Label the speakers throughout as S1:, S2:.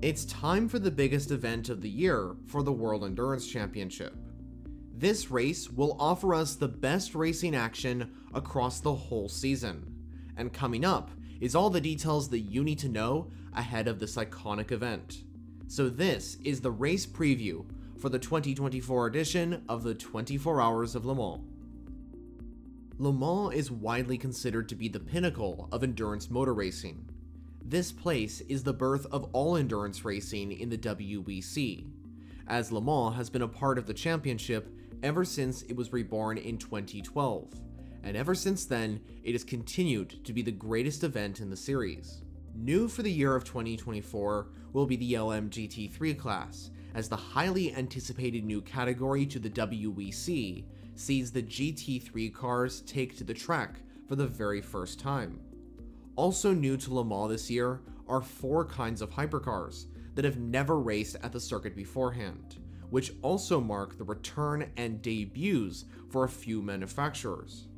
S1: It's time for the biggest event of the year for the World Endurance Championship. This race will offer us the best racing action across the whole season. And coming up is all the details that you need to know ahead of this iconic event. So this is the race preview for the 2024 edition of the 24 Hours of Le Mans. Le Mans is widely considered to be the pinnacle of endurance motor racing. This place is the birth of all endurance racing in the WEC, as Le Mans has been a part of the championship ever since it was reborn in 2012, and ever since then, it has continued to be the greatest event in the series. New for the year of 2024 will be the LMGT3 class, as the highly anticipated new category to the WEC sees the GT3 cars take to the track for the very first time. Also new to Le Mans this year are 4 kinds of hypercars that have never raced at the circuit beforehand, which also mark the return and debuts for a few manufacturers.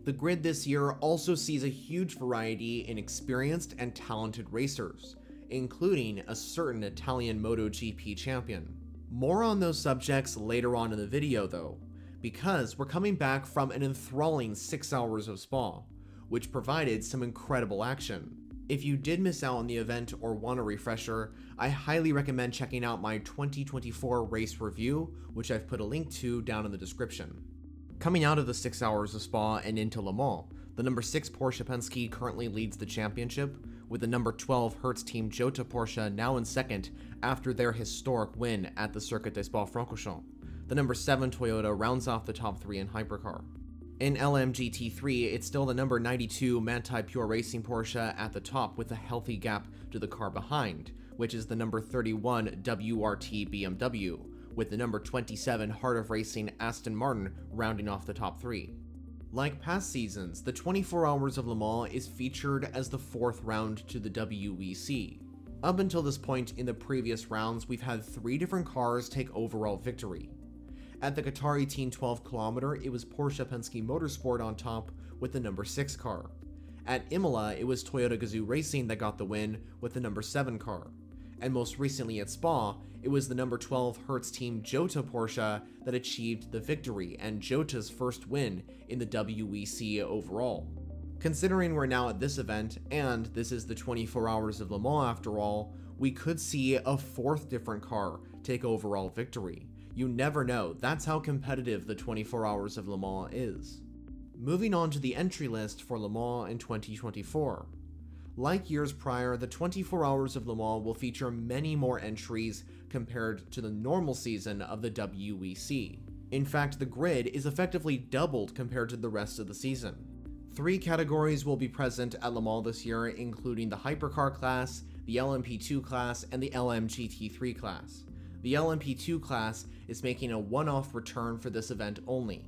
S1: The grid this year also sees a huge variety in experienced and talented racers, including a certain Italian MotoGP champion. More on those subjects later on in the video though, because we're coming back from an enthralling 6 hours of Spa, which provided some incredible action. If you did miss out on the event or want a refresher, I highly recommend checking out my 2024 race review, which I've put a link to down in the description. Coming out of the 6 hours of Spa and into Le Mans, the number 6 Porsche Penske currently leads the championship, with the number 12 Hertz Team Jota Porsche now in second after their historic win at the Circuit des Spa-Francorchamps. The number 7 Toyota rounds off the top 3 in hypercar. In LMGT3, it's still the number 92 Manthey Pure Racing Porsche at the top with a healthy gap to the car behind, which is the number 31 WRT BMW, with the number 27 Heart of Racing Aston Martin rounding off the top 3. Like past seasons, the 24 Hours of Le Mans is featured as the 4th round to the WEC. Up until this point in the previous rounds, we've had 3 different cars take overall victory. At the Qatari Teen 12 km, it was Porsche Penske Motorsport on top with the number 6 car. At Imola, it was Toyota Gazoo Racing that got the win with the number 7 car. And most recently at Spa, it was the number 12 Hertz Team Jota Porsche that achieved the victory and Jota's first win in the WEC overall. Considering we're now at this event, and this is the 24 Hours of Le Mans after all, we could see a 4th different car take overall victory. You never know, that's how competitive the 24 Hours of Le Mans is. Moving on to the entry list for Le Mans in 2024. Like years prior, the 24 Hours of Le Mans will feature many more entries compared to the normal season of the WEC. In fact, the grid is effectively doubled compared to the rest of the season. 3 categories will be present at Le Mans this year, including the Hypercar class, the LMP2 class, and the LMGT3 class. The LMP2 class is making a one-off return for this event only.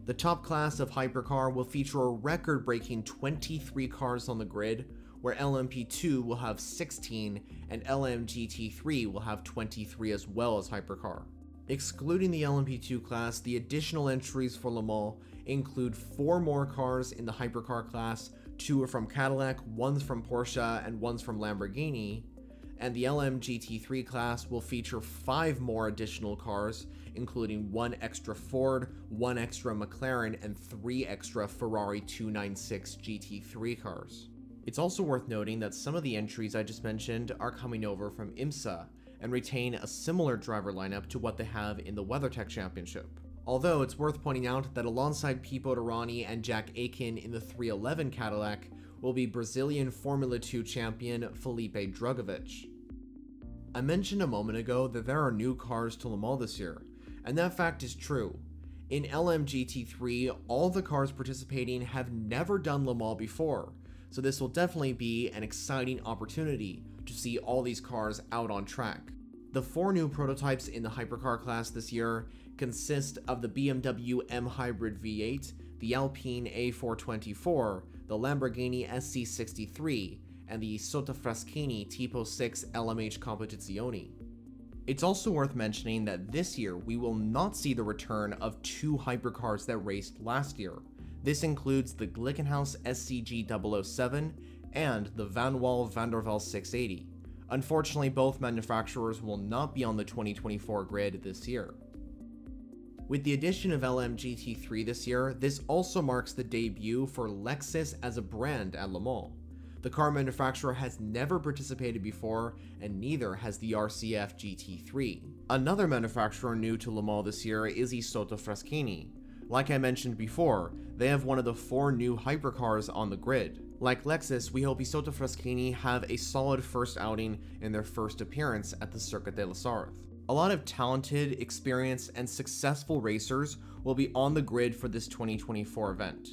S1: The top class of Hypercar will feature a record-breaking 23 cars on the grid, where LMP2 will have 16 and LMGT3 will have 23 as well as Hypercar. Excluding the LMP2 class, the additional entries for Le Mans include 4 more cars in the Hypercar class, 2 are from Cadillac, 1's from Porsche, and 1's from Lamborghini. And the LMGT3 class will feature 5 more additional cars, including 1 extra Ford, 1 extra McLaren, and 3 extra Ferrari 296 GT3 cars. It's also worth noting that some of the entries I just mentioned are coming over from IMSA and retain a similar driver lineup to what they have in the WeatherTech Championship. Although it's worth pointing out that alongside Pipo Derani and Jack Aitken in the 311 Cadillac will be Brazilian Formula 2 champion Felipe Drugovich. I mentioned a moment ago that there are new cars to Le Mans this year, and that fact is true. In LMGT3, all the cars participating have never done Le Mans before, so this will definitely be an exciting opportunity to see all these cars out on track. The 4 new prototypes in the Hypercar class this year consist of the BMW M Hybrid V8, the Alpine A424, the Lamborghini SC63, and the Sottofraschini Tipo 6 LMH Competizione. It's also worth mentioning that this year we will not see the return of 2 hypercars that raced last year. This includes the Glickenhaus SCG 007 and the Van Wall van der Velde 680. Unfortunately, both manufacturers will not be on the 2024 grid this year. With the addition of LMGT3 this year, this also marks the debut for Lexus as a brand at Le Mans. The car manufacturer has never participated before, and neither has the RCF GT3. Another manufacturer new to Le Mans this year is Isotta Fraschini. Like I mentioned before, they have one of the 4 new hypercars on the grid. Like Lexus, we hope Isotta Fraschini have a solid first outing in their first appearance at the Circuit de la Sarthe. A lot of talented, experienced, and successful racers will be on the grid for this 2024 event.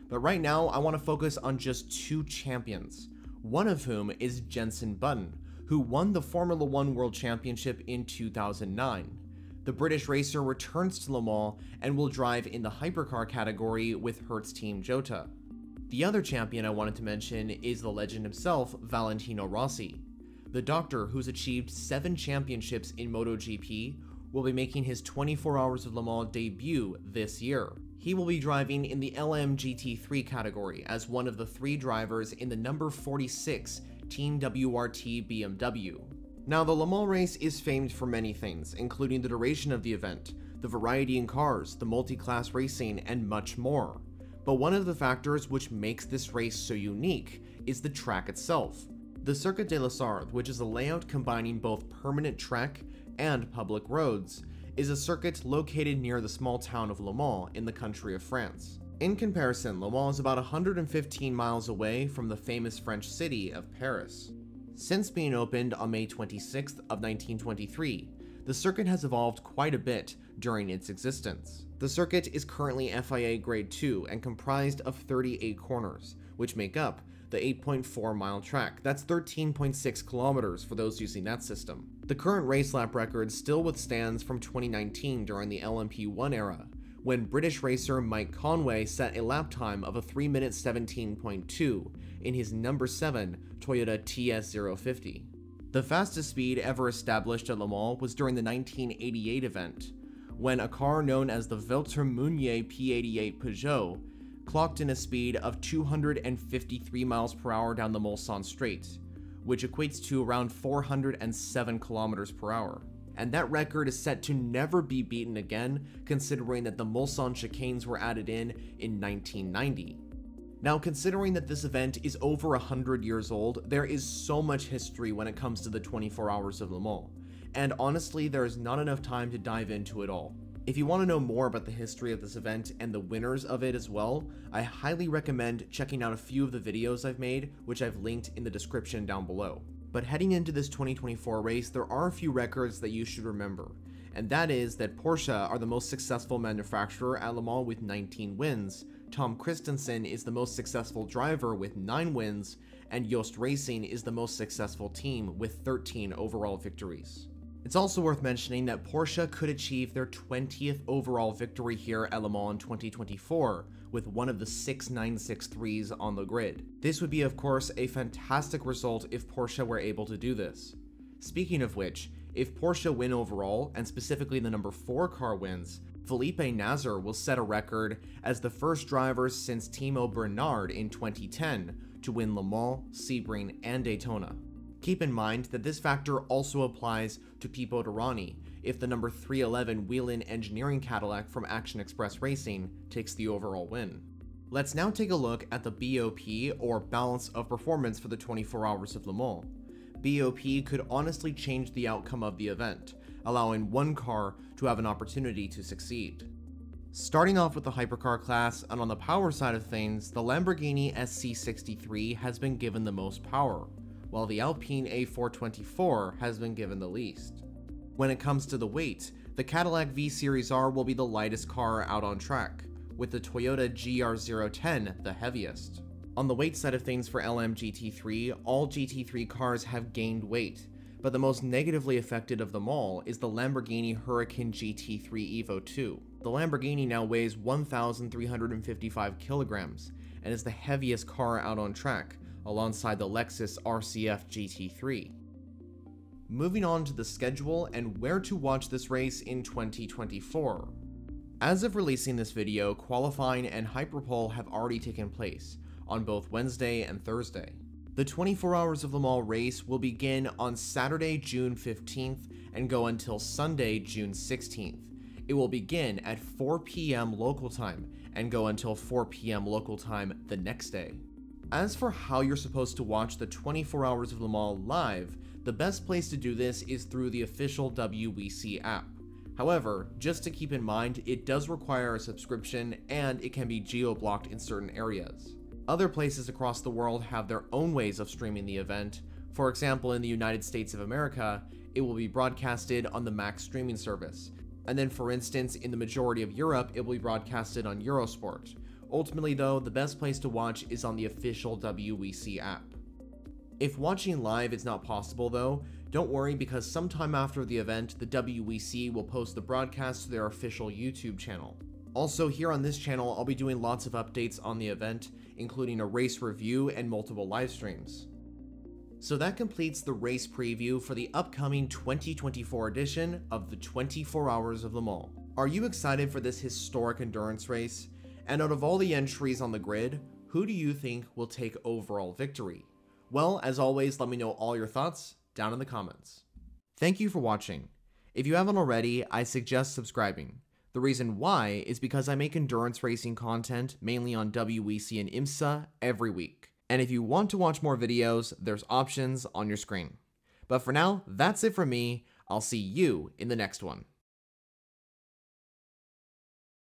S1: But right now, I want to focus on just 2 champions, one of whom is Jenson Button, who won the Formula 1 World Championship in 2009. The British racer returns to Le Mans and will drive in the hypercar category with Hertz Team Jota. The other champion I wanted to mention is the legend himself, Valentino Rossi. The doctor, who's achieved 7 championships in MotoGP, will be making his 24 Hours of Le Mans debut this year. He will be driving in the LMGT3 category as one of the 3 drivers in the number 46 Team WRT BMW. Now, the Le Mans race is famed for many things, including the duration of the event, the variety in cars, the multi-class racing, and much more. But one of the factors which makes this race so unique is the track itself. The Circuit de la Sarthe, which is a layout combining both permanent track and public roads, is a circuit located near the small town of Le Mans in the country of France. In comparison, Le Mans is about 115 miles away from the famous French city of Paris. Since being opened on May 26th of 1923, the circuit has evolved quite a bit during its existence. The circuit is currently FIA Grade 2 and comprised of 38 corners, which make up the 8.4 mile track. That's 13.6 kilometers for those using that system. The current race lap record still withstands from 2019 during the LMP1 era, when British racer Mike Conway set a lap time of a 3 minute 17.2 in his number 7 Toyota TS050. The fastest speed ever established at Le Mans was during the 1988 event, when a car known as the Velter Meunier P88 Peugeot clocked in a speed of 253 miles per hour down the Mulsanne Straight, which equates to around 407 kilometers per hour. And that record is set to never be beaten again, considering that the Mulsanne chicanes were added in 1990. Now, considering that this event is over 100 years old, there is so much history when it comes to the 24 Hours of Le Mans, and honestly, there is not enough time to dive into it all. If you want to know more about the history of this event and the winners of it as well, I highly recommend checking out a few of the videos I've made, which I've linked in the description down below. But heading into this 2024 race, there are a few records that you should remember, and that is that Porsche are the most successful manufacturer at Le Mans with 19 wins, Tom Christensen is the most successful driver with 9 wins, and Yost Racing is the most successful team with 13 overall victories. It's also worth mentioning that Porsche could achieve their 20th overall victory here at Le Mans in 2024 with one of the 6 963s on the grid. This would be, of course, a fantastic result if Porsche were able to do this. Speaking of which, if Porsche win overall, and specifically the number 4 car wins, Felipe Nasr will set a record as the first driver since Timo Bernard in 2010 to win Le Mans, Sebring, and Daytona. Keep in mind that this factor also applies to Pipo Derani if the number 311 Whelen Engineering Cadillac from Action Express Racing takes the overall win. Let's now take a look at the BOP, or Balance of Performance, for the 24 Hours of Le Mans. BOP could honestly change the outcome of the event, allowing one car to have an opportunity to succeed. Starting off with the hypercar class, and on the power side of things, the Lamborghini SC63 has been given the most power, while the Alpine A424 has been given the least. When it comes to the weight, the Cadillac V Series R will be the lightest car out on track, with the Toyota GR010 the heaviest. On the weight side of things for LMGT3, all GT3 cars have gained weight, but the most negatively affected of them all is the Lamborghini Huracan GT3 Evo 2. The Lamborghini now weighs 1,355 kilograms and is the heaviest car out on track, alongside the Lexus RCF GT3. Moving on to the schedule and where to watch this race in 2024. As of releasing this video, qualifying and hyperpole have already taken place on both Wednesday and Thursday. The The 24 Hours of Le Mans race will begin on Saturday, June 15th and go until Sunday, June 16th. It will begin at 4 p.m. local time and go until 4 p.m. local time the next day. As for how you're supposed to watch the 24 Hours of Le Mans live, the best place to do this is through the official WEC app. However, just to keep in mind, it does require a subscription and it can be geo-blocked in certain areas. Other places across the world have their own ways of streaming the event. For example, in the United States of America, it will be broadcasted on the Max streaming service. And then for instance, in the majority of Europe, it will be broadcasted on Eurosport. Ultimately though, the best place to watch is on the official WEC app. If watching live is not possible though, don't worry, because sometime after the event, the WEC will post the broadcast to their official YouTube channel. Also, here on this channel, I'll be doing lots of updates on the event, including a race review and multiple live streams. So that completes the race preview for the upcoming 2024 edition of the 24 Hours of Le Mans. Are you excited for this historic endurance race? And out of all the entries on the grid, who do you think will take overall victory? Well, as always, let me know all your thoughts down in the comments. Thank you for watching. If you haven't already, I suggest subscribing. The reason why is because I make endurance racing content mainly on WEC and IMSA every week. And if you want to watch more videos, there's options on your screen. But for now, that's it from me. I'll see you in the next one.